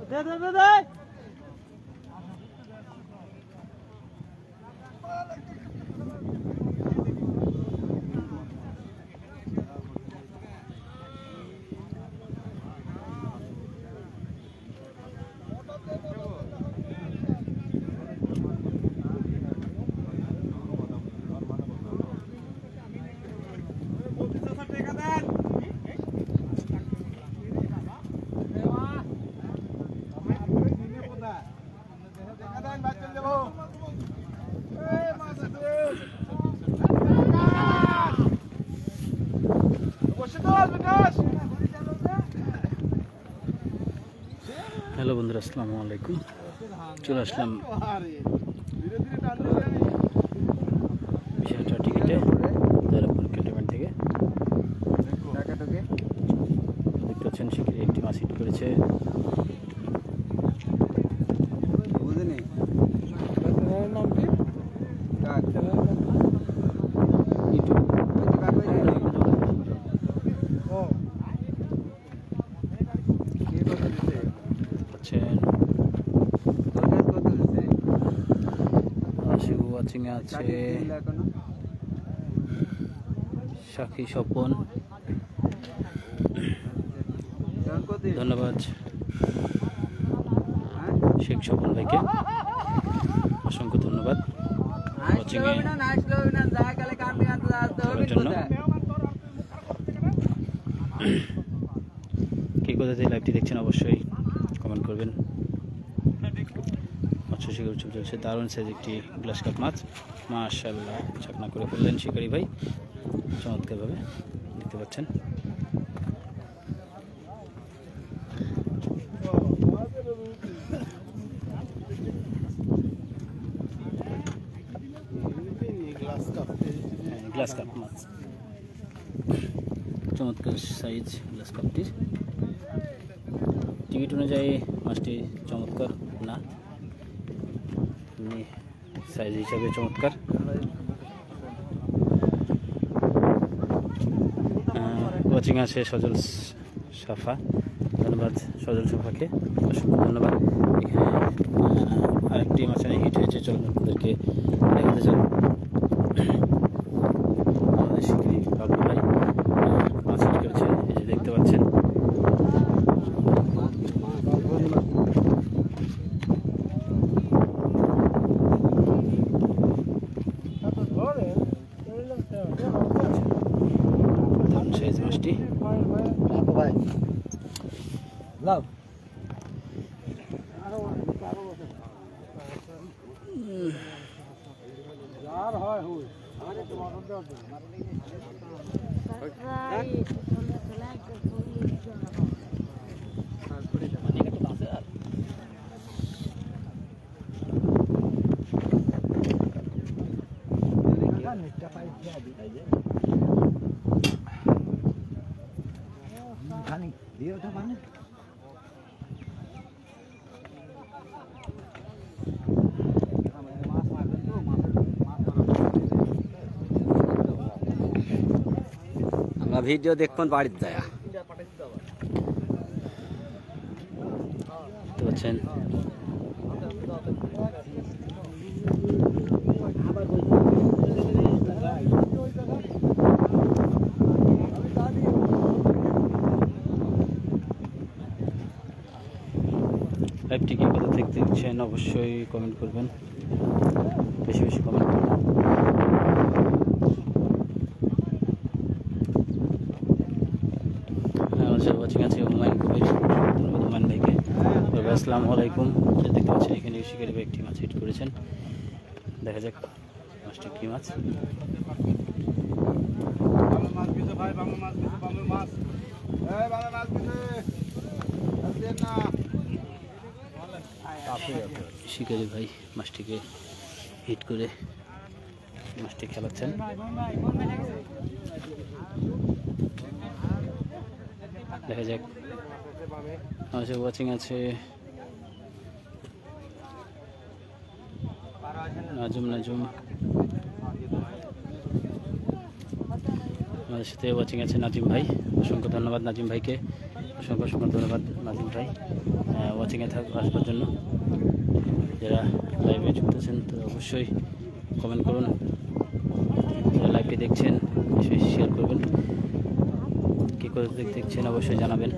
Hello বন্ধুরা, আসসালামু আলাইকুম। চলে আসলাম বিশাল টিকিটে জয়রামপুর ক্যান্টনমেন্ট থেকে। দেখতে পাচ্ছেন শিগগিরই একটি মাছ হিট করেছে। আছে সাক্ষী স্বপন, ধন্যবাদ শেখ স্বপন ভাইকে, অসংখ্য ধন্যবাদ ওয়াচিং এর জন্য। কে কোথা থেকে লাইভটি দেখছেন অবশ্যই কমেন্ট করবেন। মৎস্য শিকার উৎসব চলছে, দারুণ সাইজ একটি গ্লাস কাপ মাছ, মাশাআল্লাহ চাকনা করে ফেললেন শিকারি ভাই চমৎকারভাবে, দেখতে পাচ্ছেন। গ্লাস কাপ মাছ, চমৎকার সাইজ গ্লাস কাপটির। টিকিট অনুযায়ী মাছটি চমৎকার না, সাইজ হিসাবে চমৎকার। ওয়াচিং আছে সজল সাফা, ধন্যবাদ সজল সাফাকে, অসংখ্য ধন্যবাদ। এখানে আরেকটি মাছানে হিট হয়েছে, চলুন আপনাদেরকে দেখাতে চান। আমাদের শিগগিরি বাবু ভাই মাছ হিট করেছে, এই যে দেখতে পাচ্ছেন। মাছটি ভিডিও দেখুন বাড়িতে যায় পাচ্ছেন। লাইভটি কি কোথা থেকে দেখছেন অবশ্যই কমেন্ট করবেন, বেশি বেশি কমেন্ট করবেন। ওয়াচিং আছে হুমায়ুন কবির, ধন্যবাদ হুমায়ুন ভাইকে। আসসালামু আলাইকুম। দেখতে পাচ্ছেন এখানে শিকারি ভাই একটি মাছ হিট করেছেন, দেখা যাক মাছটি কি মাছ। শিকারি ভাই মাছটিকে হিট করে মাছটি খেলাচ্ছেন। দেখা যাক। আমাদের ওয়াচিং আছে নাজুম, আমাদের সাথে ওয়াচিং আছে নাজিম ভাই, অসংখ্য ধন্যবাদ নাজিম ভাইকে। অসংখ্য অসংখ্য ধন্যবাদ নাজিম ভাই ওয়াচিংয়ে আসবার জন্য। যারা লাইভে যুক্ত আছেন তো অবশ্যই কমেন্ট করুন, যারা লাইভটি দেখছেন অবশ্যই শেয়ার করবেন, কী করে দেখছেন অবশ্যই জানাবেন।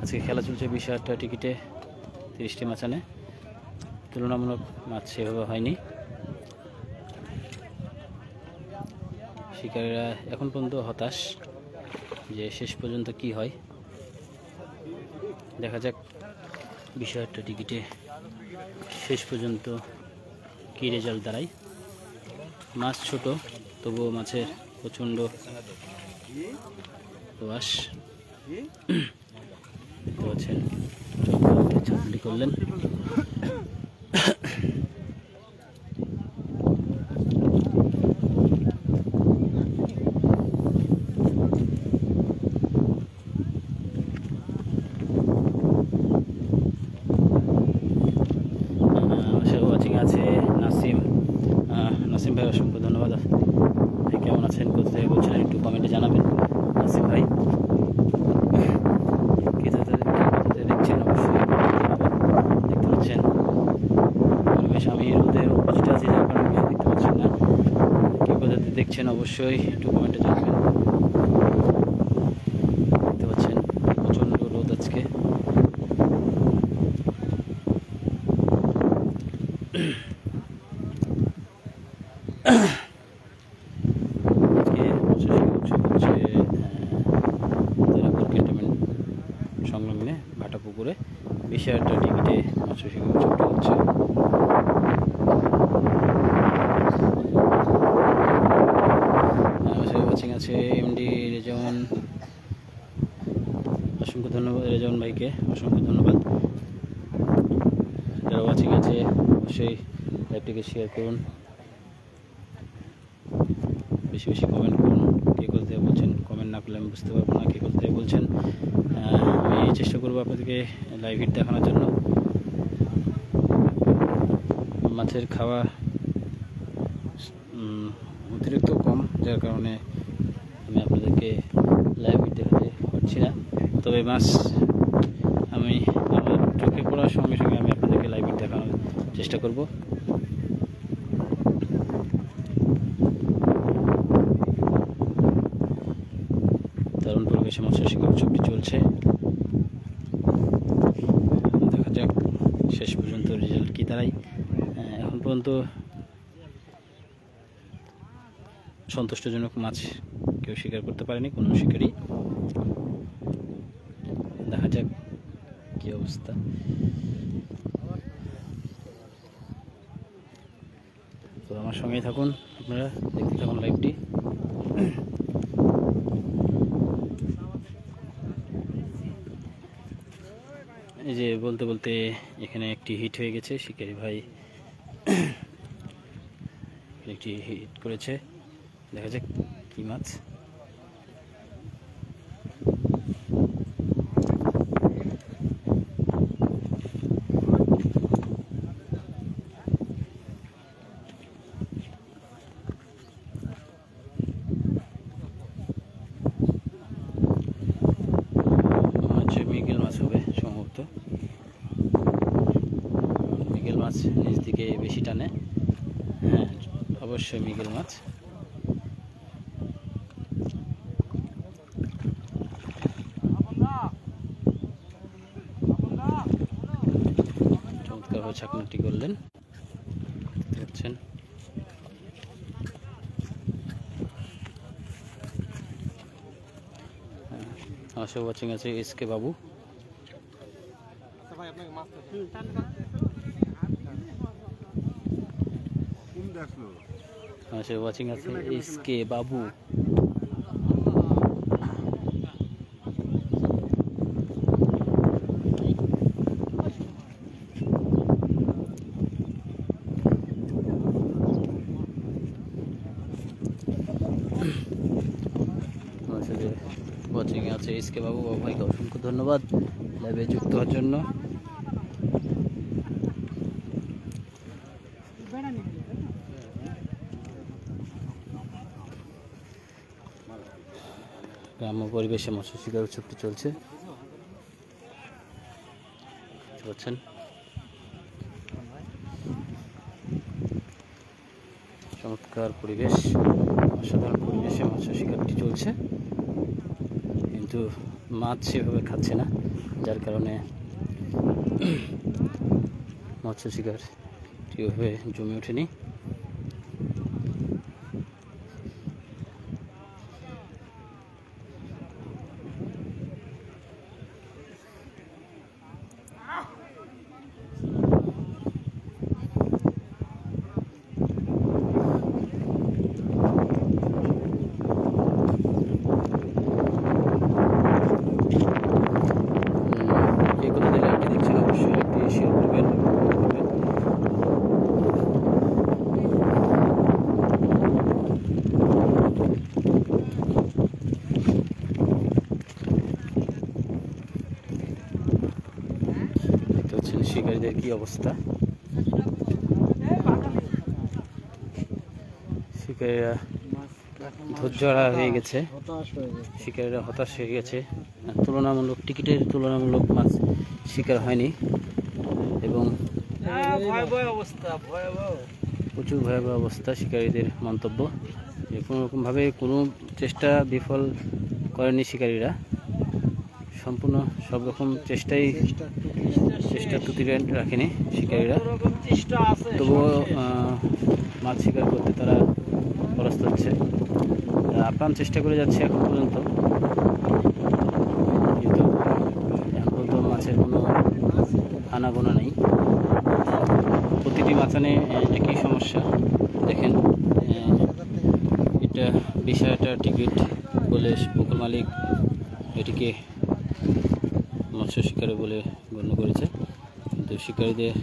আজকে খেলা চলছে 20,000 টিকিটে 30টি মাচানে, তুলনামূলক মাছ সেভাবে হয়নি। শিকারীরা এখন পর্যন্ত হতাশ যে শেষ পর্যন্ত কি হয়, দেখা যাক 20,000 টিকিটে শেষ পর্যন্ত কি রেজাল্ট দাঁড়ায়। মাছ ছোট, তবুও মাছের প্রচণ্ড প্রবাস দেখতে পাচ্ছেন। চাকরি করলেন ওয়াচিং আছে নাসিম ভাই, অসংখ্য ধন্যবাদ। কেমন আছেন, কোথা থেকে বলছেন একটু কমেন্টে জানাবেন নাসিম ভাই। দেখছেন অবশ্যই দেখতে পাচ্ছেন পরিবেশ, আমি রোদের অপোজিটে আছি যার কারণে দেখতে পাচ্ছেন না। কে কোথাতে দেখছেন অবশ্যই একটু কমেন্টে জানাবেন। দেখতে পাচ্ছেন প্রচণ্ড রোদ আজকে। সংলগ্নে ভাটা পুকুরে 20,000 টিকিটে মৎস্য শিকার উৎসবটি হচ্ছে। ওয়াচিং আছে এমডি রেজাউন, অসংখ্য ধন্যবাদ রেজাউন ভাইকে, অসংখ্য ধন্যবাদ। যারা ওয়াচিং আছে অবশ্যই লাইভটিকে শেয়ার করুন, বেশি বেশি কমেন্ট করুন। কে কোথায় বলছেন কমেন্ট না করলে আমি বুঝতে পারবো না কে কোথায় বলছেন। আমি চেষ্টা করবো আপনাদেরকে লাইভ হিট দেখানোর জন্য। মাছের খাওয়া অতিরিক্ত কম, যার কারণে আমি আপনাদেরকে লাইভ হিট দেখাতে পারছি না। তবে মাছ আমি আমার চোখে পড়ার সঙ্গে সঙ্গে আমি আপনাদেরকে লাইভ হিট দেখানোর চেষ্টা করব। দারুণ পরিবেশে মৎস্য শিকার উৎসবটি চলছে। দেখা যাক শেষ পর্যন্ত রেজাল্ট কী দাঁড়ায়। এখন পর্যন্ত সন্তুষ্টজনক মাছ কেউ শিকার করতে পারেনি, কোনো শিকারই। দেখা যাক কী অবস্থা। তো আমার সঙ্গেই থাকুন, আপনারা দেখতে থাকুন লাইভটি। এই যে বলতে বলতে এখানে একটি হিট হয়ে গেছে, শিকারি ভাই একটি হিট করেছে। দেখা যাক কি মাছ। মৃগেল মাছ হবে সম্ভবত, মৃগেল মাছ নিচ দিকে বেশি টানে। হ্যাঁ অবশ্যই মৃগেল মাছ। চমৎকারভাবে ছাকনাটি করলেন, দেখছেন। আমার সব ওয়াচিং আছে এসকে বাবু। আমার সব ওয়াচিং আছে এসকে বাবু। ওয়াচিং আছে এসকে বাবু, ভাইকে অসংখ্য ধন্যবাদ লাইভে যুক্ত হওয়ার জন্য। গ্রাম্য পরিবেশে মৎস্য শিকার উৎসবটি চলছে, বুঝছেন। চমৎকার পরিবেশ, অসাধারণ পরিবেশে মৎস্য শিকারটি চলছে, কিন্তু মাছ সেভাবে খাচ্ছে না, যার কারণে মৎস্য শিকারটি ওইভাবে জমে ওঠেনি। শিকারীদের কি অবস্থা, শিকারীরা ধৈর্য হারা হয়ে গেছে, শিকারীরা হতাশ হয়ে গেছে। টিকিটের তুলনামূলক মাছ শিকার হয়নি এবং প্রচুর ভয়াবহ অবস্থা। শিকারীদের মন্তব্য যে কোনোরকমভাবে কোনো চেষ্টা বিফল করেনি শিকারীরা, সম্পূর্ণ সব রকম চেষ্টা ত্রুটি রাখেনি শিকারীরা, তবুও মাছ শিকার করতে তারা পরাস্ত হচ্ছে। আপ্রাণ চেষ্টা করে যাচ্ছে এখন পর্যন্ত, কিন্তু এখন পর্যন্ত মাছের কোনো আনাগোনা নেই। প্রতিটি মাচানে একই সমস্যা। দেখেন, এটা বিষয়টা টিকিট বলে পুকুর মালিক এটিকে মৎস্য শিকারে বলে গণ্য করেছে, কিন্তু শিকারীদের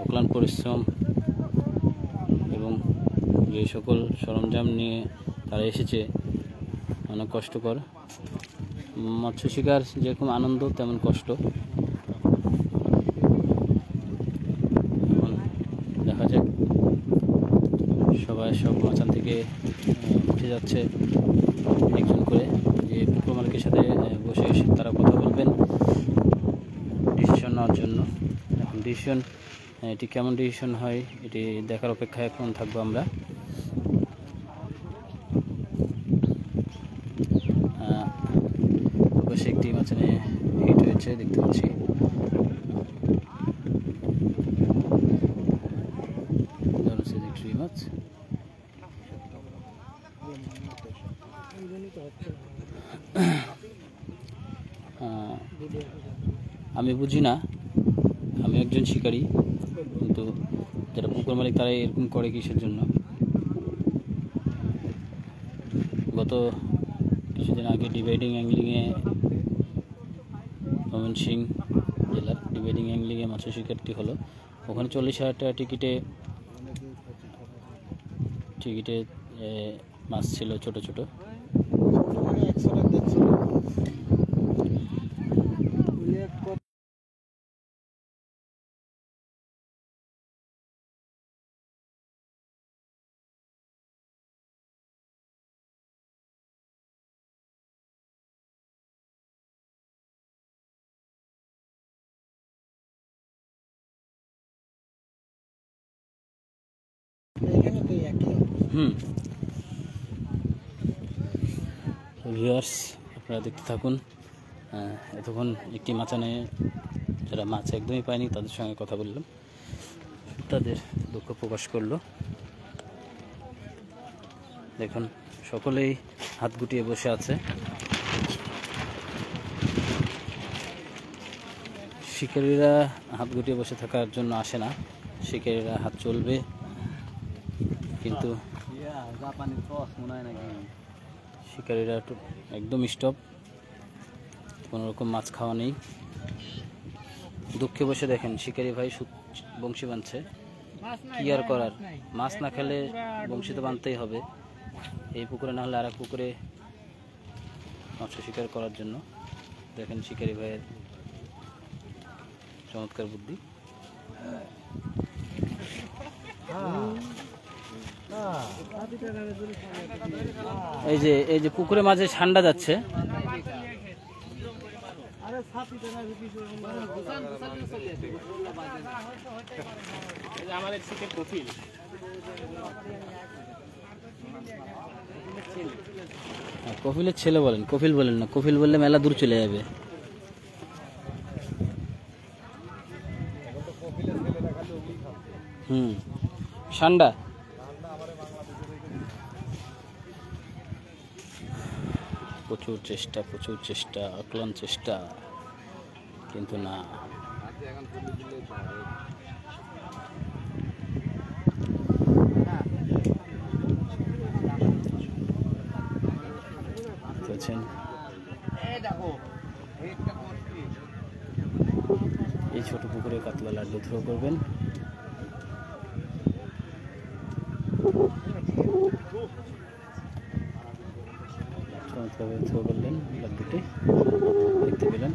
অক্লান্ত পরিশ্রম এবং যে সকল সরঞ্জাম নিয়ে তারা এসেছে অনেক কষ্টকর। মৎস্য শিকার যেরকম আনন্দ তেমন কষ্ট। এখন দেখা যাক, সব মাচান থেকে উঠে যাচ্ছে একজন করে, যে পুকুর মালিকের সাথে বসে তারা কথা বলবেন ডিসিশন নেওয়ার জন্য। এখন এটি কেমন ডিসিশন হয় এটি দেখার অপেক্ষায় এখন থাকবো আমরা। অবশ্যই একটি মাচানে হিট হয়েছে দেখতে পাচ্ছি। মাছ আমি বুঝি না, আমি একজন শিকারী, কিন্তু যারা পুকুর মালিক তারা এরকম করে কিসের জন্য। গত কিছুদিন আগে ডিভাইডিং অ্যাংলিংয়ে ময়মনসিংহ জেলার ডিভাইডিং অ্যাংলিংয়ে মৎস্য শিকারটি হলো। ওখানে 40,000 টাকা টিকিটে মাছ ছিল ছোট ছোট। ভিউয়ার্স, আপনারা দেখতে থাকুন। এতক্ষণ একটি মাচানে যারা মাছ একদমই পায়নি তাদের সঙ্গে কথা বললাম, তাদের দুঃখ প্রকাশ করলো। দেখুন, সকলেই হাত গুটিয়ে বসে আছে। শিকারীরা হাত গুটিয়ে বসে থাকার জন্য আসে না, শিকারীরা হাত চলবে, কিন্তু শিকারীরা একদম স্টপ, কোনোরকম মাছ খাওয়া নেই। দুঃখে বসে দেখেন শিকারী ভাই বংশী বাঁধছে, কি আর করার, মাছ না খেলে বংশী তো বাঁধতেই হবে। এই পুকুরে না হলে আর এক পুকুরে মৎস্য শিকার করার জন্য। দেখেন শিকারী ভাইয়ের চমৎকার বুদ্ধি। এই যে পুকুরে মাঝে ঠান্ডা যাচ্ছে, আমাদের শীতের কফিল কফিলের ছেলে বলেন, কফিল বলেন না, কফিল বললে মেলা দূর চলে যাবে। ঠান্ডা প্রচুর চেষ্টা অক্লান্ত চেষ্টা, কিন্তু না। এই ছোট পুকুরে কাতলা লাড্ডু থ্রো করবেন। থ্রো করলেন লাড্ডুটি, দেখতে পেলেন।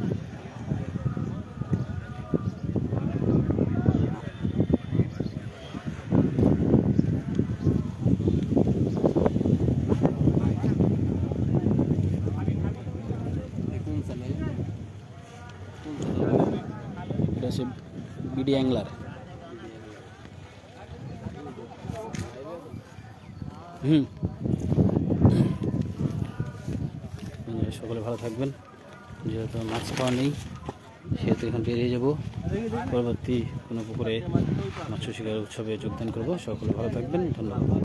এটা হচ্ছে বিডি অ্যাংলার। সকলে ভালো থাকবেন। যেহেতু মাছ খাওয়া নেই সেহেতু এখন বেরিয়ে যাব, পরবর্তী কোনো পুকুরে মৎস্য শিকার উৎসবে যোগদান করব। সকলে ভালো থাকবেন, ধন্যবাদ।